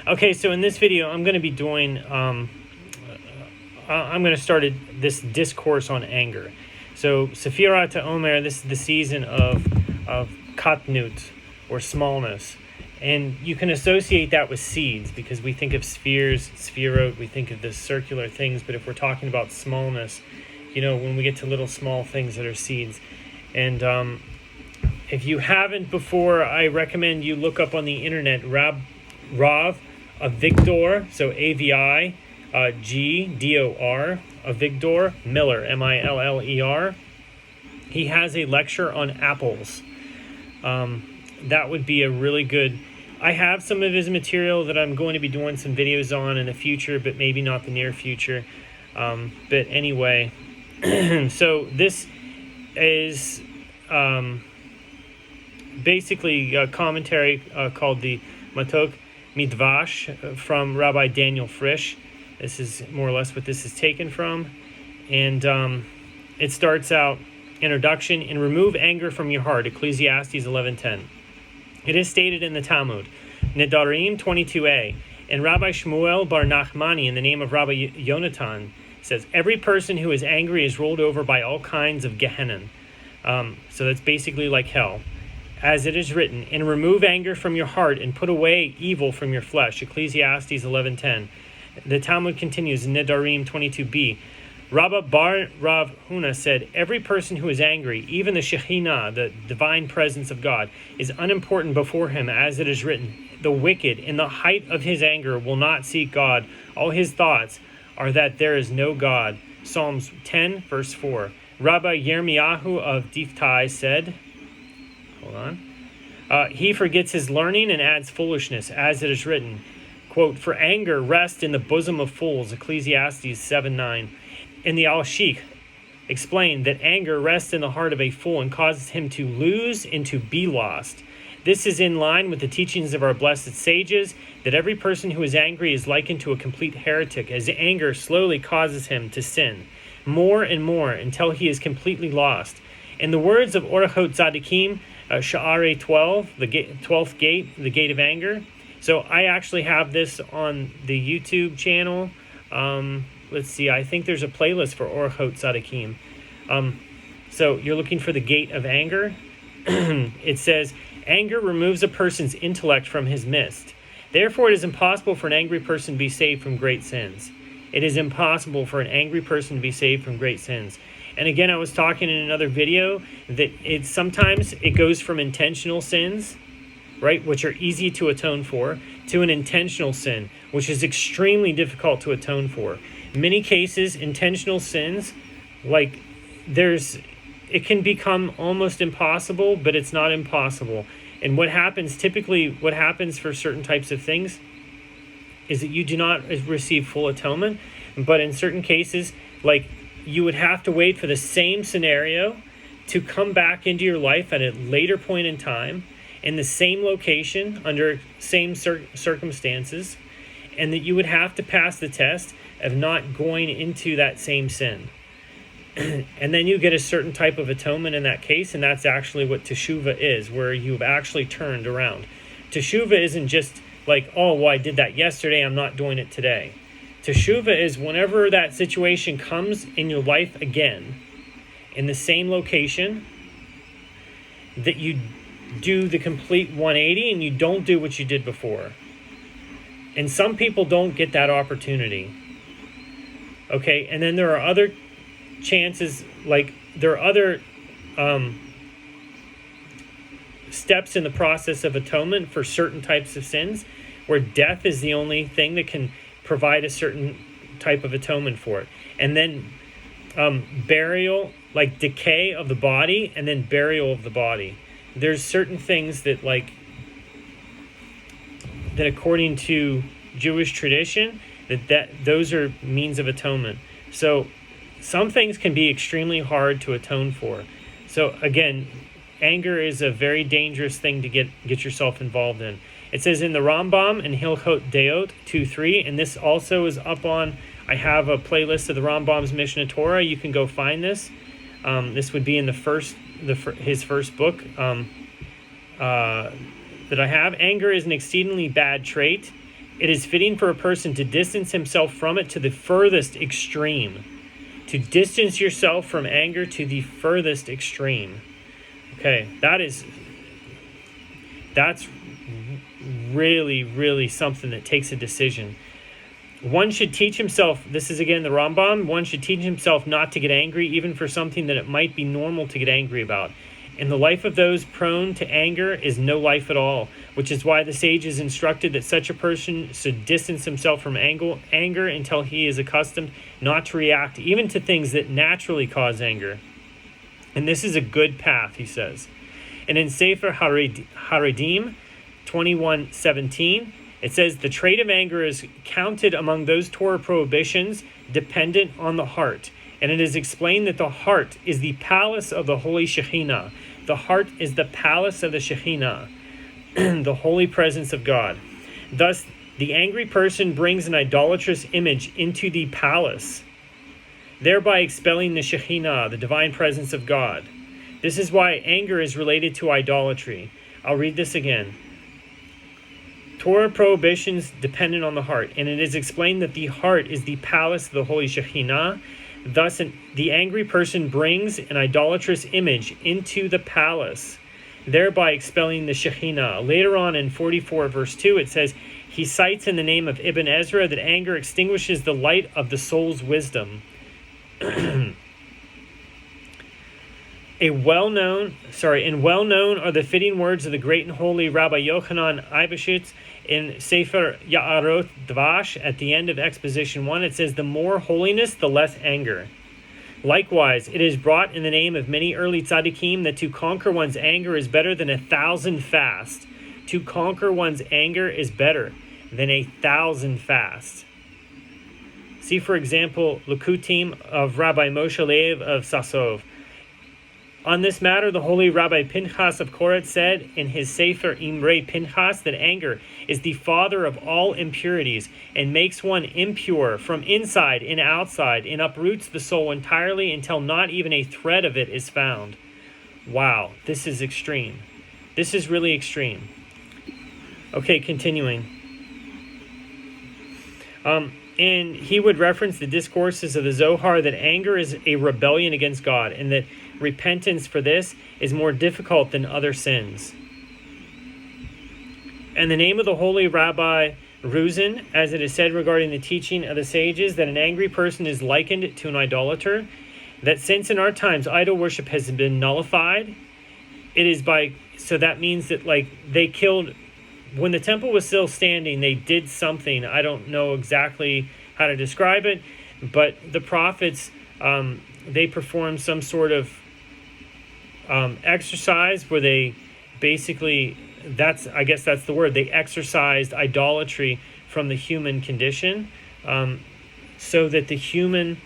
Okay, so in this video, I'm going to be doing, I'm going to start this discourse on anger. So, Sefirah to Omer, this is the season of katnut, or smallness. And you can associate that with seeds, because we think of spheres, sphirot, we think of the circular things, but if we're talking about smallness, you know, when we get to little small things that are seeds. And if you haven't before, I recommend you look up on the internet Rav Avigdor, so AVIGDOR, Avigdor Miller, MILLER. He has a lecture on apples. That would be a really good... I have some of his material that I'm going to be doing some videos on in the future, but maybe not the near future. But anyway, so this is basically a commentary called the Matok Midvash from Rabbi Daniel Frisch. This is more or less what this is taken from. And it starts out, introduction, and remove anger from your heart, Ecclesiastes 11:10. It is stated in the Talmud, Nedarim 22a, and Rabbi Shmuel Bar Nachmani, in the name of Rabbi Yonatan, says, every person who is angry is rolled over by all kinds of Gehenna. So that's basically like hell. As it is written, and remove anger from your heart and put away evil from your flesh, Ecclesiastes 11:10. The Talmud continues, Nedarim 22b. Rabba Bar Rav Huna said, every person who is angry, even the Shekhinah, the divine presence of God, is unimportant before him, as it is written, the wicked, in the height of his anger, will not seek God. All his thoughts are that there is no God. Psalms 10, verse 4. Rabbi Yirmiyahu of Diftai said, he forgets his learning and adds foolishness, as it is written, quote, for anger rests in the bosom of fools, Ecclesiastes 7:9. And the Al-Sheikh explained that anger rests in the heart of a fool and causes him to lose and to be lost. This is in line with the teachings of our blessed sages, that every person who is angry is likened to a complete heretic, as anger slowly causes him to sin more and more until he is completely lost. In the words of Orachot Tzadikim, Sha'are 12, the 12th gate, the gate of anger. So I actually have this on the YouTube channel. Let's see, I think there's a playlist for Orachot Tzadikim. So you're looking for the gate of anger. It says, anger removes a person's intellect from his midst. Therefore, it is impossible for an angry person to be saved from great sins. It is impossible for an angry person to be saved from great sins. And again, I was talking in another video that sometimes it goes from intentional sins, right, which are easy to atone for, to an intentional sin, which is extremely difficult to atone for. In many cases, intentional sins, like it can become almost impossible, but it's not impossible. And what happens for certain types of things is that you do not receive full atonement, but in certain cases, like you would have to wait for the same scenario to come back into your life at a later point in time, in the same location, under same circumstances, and that you would have to pass the test of not going into that same sin. And then you get a certain type of atonement in that case, and that's actually what teshuvah is, where you've actually turned around. Teshuvah isn't just like, oh, well, I did that yesterday, I'm not doing it today. Teshuvah is whenever that situation comes in your life again, in the same location, that you do the complete 180 and you don't do what you did before. And some people don't get that opportunity. Okay, and then there are other chances, like there are other steps in the process of atonement for certain types of sins, where death is the only thing that can provide a certain type of atonement for it. And then burial, like decay of the body, and then burial of the body. There's certain things that according to Jewish tradition, that those are means of atonement. So some things can be extremely hard to atone for. So again, anger is a very dangerous thing to get yourself involved in. It says in the Rambam in Hilchot Deot 2:3, and this also is up on, I have a playlist of the Rambam's Mishnah Torah. You can go find this. This would be in his first book that I have. Anger is an exceedingly bad trait. It is fitting for a person to distance himself from it to the furthest extreme. To distance yourself from anger to the furthest extreme. Okay, that's really, really something that takes a decision. One should teach himself, this is again the Rambam, one should teach himself not to get angry, even for something that it might be normal to get angry about. And the life of those prone to anger is no life at all, which is why the sage is instructed that such a person should distance himself from anger until he is accustomed not to react even to things that naturally cause anger. And this is a good path, he says. And in Sefer Haredim 21:17, it says, the trait of anger is counted among those Torah prohibitions dependent on the heart. And it is explained that the heart is the palace of the Holy Shekhinah. The heart is the palace of the Shekhinah, the holy presence of God. Thus, the angry person brings an idolatrous image into the palace, thereby expelling the Shekhinah, the divine presence of God. This is why anger is related to idolatry. I'll read this again. Torah prohibitions dependent on the heart, and it is explained that the heart is the palace of the Holy Shekhinah. Thus, the angry person brings an idolatrous image into the palace, thereby expelling the Shekhinah. Later on in 44 verse 2, it says, he cites in the name of Ibn Ezra that anger extinguishes the light of the soul's wisdom. Well-known are the fitting words of the great and holy Rabbi Yochanan Eibeshitz in Sefer Ya'arot Dvash at the end of Exposition 1. It says, the more holiness, the less anger. Likewise, it is brought in the name of many early tzaddikim that to conquer one's anger is better than 1,000 fasts. To conquer one's anger is better than 1,000 fasts. See, for example, Likutim of Rabbi Moshe Leib of Sasov. On this matter, the holy Rabbi Pinchas of Koretz said in his Sefer Imrei Pinchas that anger is the father of all impurities and makes one impure from inside and outside and uproots the soul entirely until not even a thread of it is found. Wow, this is extreme. This is really extreme. Okay, continuing. And he would reference the discourses of the Zohar that anger is a rebellion against God and that repentance for this is more difficult than other sins. And the name of the holy Rabbi Ruzin, as it is said regarding the teaching of the sages, that an angry person is likened to an idolater, that since in our times idol worship has been nullified, so that means that they killed, when the temple was still standing, they did something. I don't know exactly how to describe it, but the prophets, they performed some sort of exercise where they basically, I guess that's the word, they exercised idolatry from the human condition, so that the human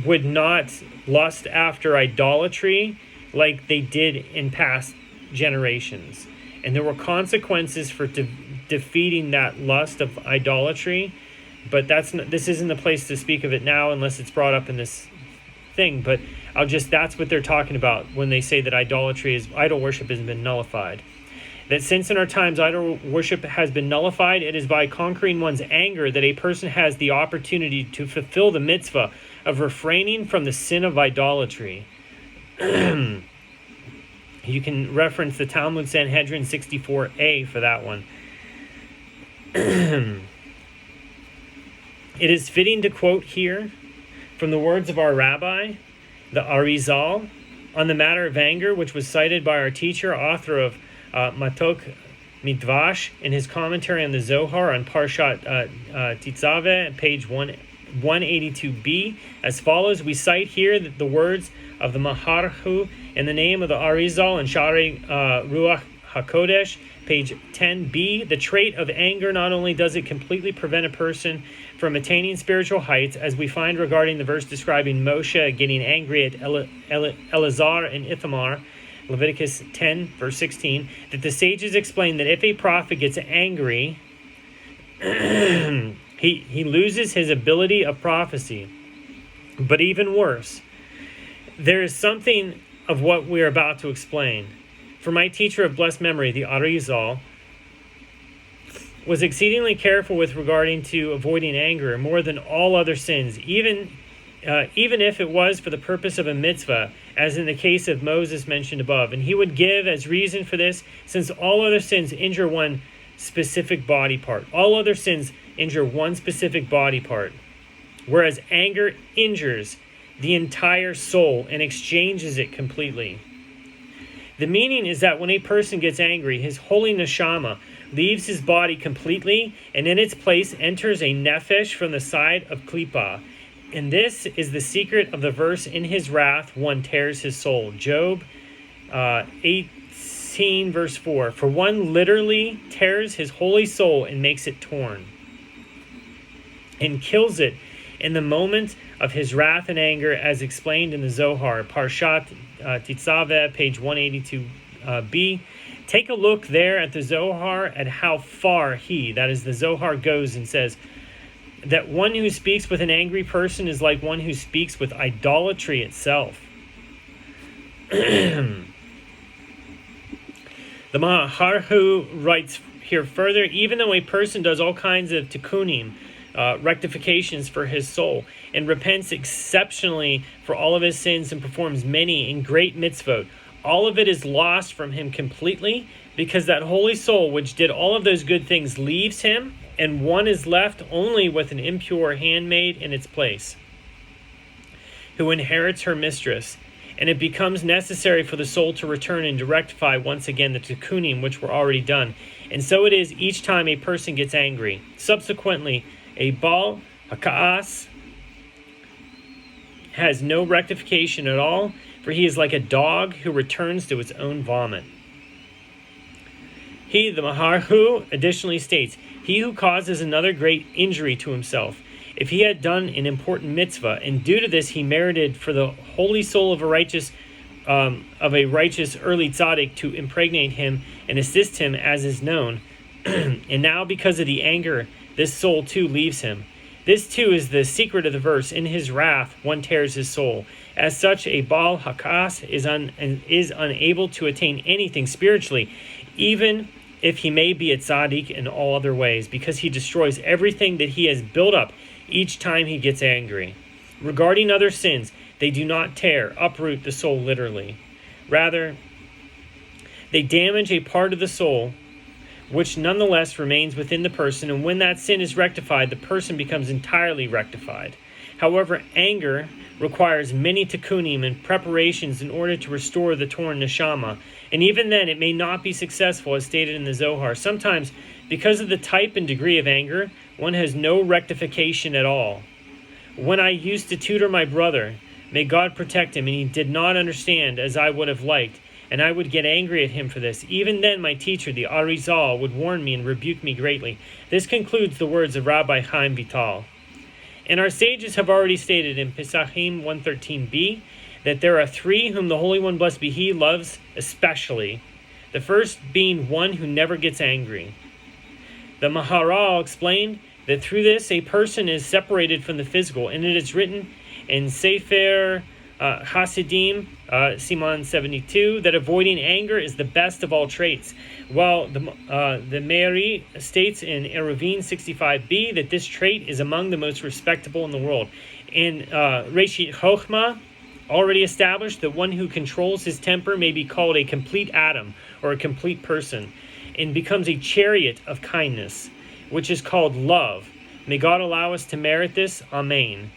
would not lust after idolatry like they did in past generations. And there were consequences for defeating that lust of idolatry, but this isn't the place to speak of it now unless it's brought up in this thing. But that's what they're talking about when they say that idol worship has been nullified. That since in our times idol worship has been nullified, it is by conquering one's anger that a person has the opportunity to fulfill the mitzvah of refraining from the sin of idolatry. You can reference the Talmud Sanhedrin 64a for that one. It is fitting to quote here from the words of our rabbi, the Arizal, on the matter of anger, which was cited by our teacher, author of Matok Midvash, in his commentary on the Zohar on Parshat Tetzaveh, page 182b, as follows. We cite here the words of the Maharhu in the name of the Arizal and Sharei Ruach HaKodesh, page 10b. The trait of anger, not only does it completely prevent a person from attaining spiritual heights, as we find regarding the verse describing Moshe getting angry at Eleazar and Ithamar, Leviticus 10, verse 16, that the sages explain that if a prophet gets angry, he loses his ability of prophecy. But even worse, there is something of what we are about to explain. For my teacher of blessed memory, the Arizal, was exceedingly careful with regarding to avoiding anger more than all other sins, even if it was for the purpose of a mitzvah, as in the case of Moses mentioned above. And he would give as reason for this, since all other sins injure one specific body part. All other sins injure one specific body part, whereas anger injures the entire soul and exchanges it completely. The meaning is that when a person gets angry, his holy neshama leaves his body completely, and in its place enters a nefesh from the side of klipa. And this is the secret of the verse, in his wrath one tears his soul. Job 18 verse 4. For one literally tears his holy soul and makes it torn, and kills it in the moment of his wrath and anger, as explained in the Zohar, Parshat Tetzaveh, page 182b. Take a look there at the Zohar at how far that is the Zohar, goes and says that one who speaks with an angry person is like one who speaks with idolatry itself. The Maharhu writes here further, even though a person does all kinds of tikkunim, rectifications for his soul, and repents exceptionally for all of his sins and performs many and great mitzvot, all of it is lost from him completely, because that holy soul which did all of those good things leaves him, and one is left only with an impure handmaid in its place, who inherits her mistress. And it becomes necessary for the soul to return and to rectify once again the tikkunim which were already done. And so it is each time a person gets angry. Subsequently, a Baal Haka'as has no rectification at all, for he is like a dog who returns to its own vomit. He, the Maharhu, additionally states, he who causes another great injury to himself, if he had done an important mitzvah, and due to this he merited for the holy soul of a righteous early tzaddik to impregnate him and assist him, as is known, and now because of the anger, this soul too leaves him. This too is the secret of the verse, in his wrath one tears his soul. As such, a Baal Hakas is unable to attain anything spiritually, even if he may be a tzaddik in all other ways, because he destroys everything that he has built up each time he gets angry. Regarding other sins, they do not uproot the soul literally. Rather, they damage a part of the soul, which nonetheless remains within the person, and when that sin is rectified, the person becomes entirely rectified. However, anger requires many tikkunim and preparations in order to restore the torn neshama, and even then it may not be successful, as stated in the Zohar. Sometimes, because of the type and degree of anger, one has no rectification at all. When I used to tutor my brother, may God protect him, and he did not understand as I would have liked, and I would get angry at him for this. Even then my teacher, the Arizal, would warn me and rebuke me greatly. This concludes the words of Rabbi Chaim Vital. And our sages have already stated in Pesachim 113b that there are three whom the Holy One, blessed be He, loves especially. The first being one who never gets angry. The Maharal explained that through this a person is separated from the physical, and it is written in Sefer Hasidim, Siman 72, that avoiding anger is the best of all traits, while the Meiri states in Eruvin 65b that this trait is among the most respectable in the world. And Reshit Chochmah already established that one who controls his temper may be called a complete Adam, or a complete person, and becomes a chariot of kindness, which is called love. May God allow us to merit this. Amen.